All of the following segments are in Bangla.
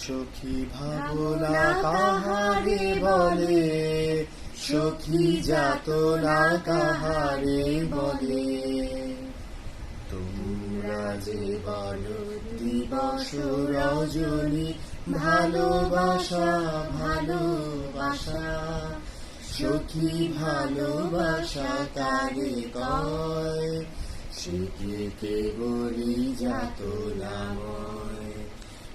সখী ভাবনা কাহারে বলে, সখী যাতনা কাহারে বলে। তোমরা যে বলো দিবস রজনী, ভালোবাসা ভালোবাসা, সখী ভালোবাসা কারে কয়, সে কি কেবলি যাতনাময়,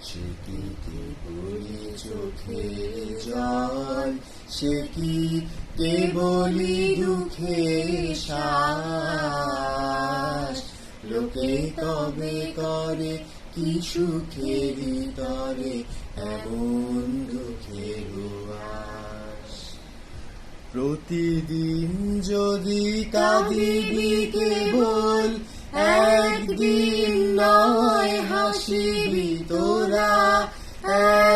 সে কি কেবলি চোখের জল, সে কি কেবলি দুঃখের শ্বাস। লোকে তবে করে কি সুখের তরে এমন দুঃখের আশ। প্রতিদিন যদি কাঁদিবি কেবল, একদিন নয় হাসিবি তোরা,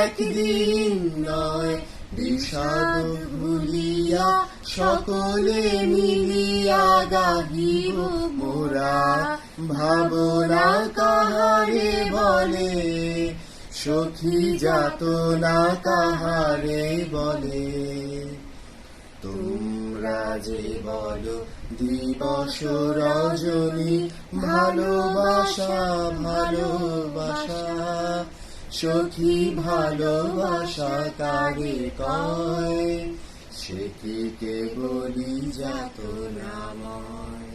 একদিন নয় বিষাদ ভুলিয়া সকলে মিলিয়া গাহিব মোরা। ভাবনা কাহারে বলে, সখী যাতনা কাহারে বলে। তোমরা যে বলো দিবস রজনী, ভালোবাসা ভালোবাসা, সখী ভালোবাসা কারে কয়, সে কি কেবলি যাতনাময়।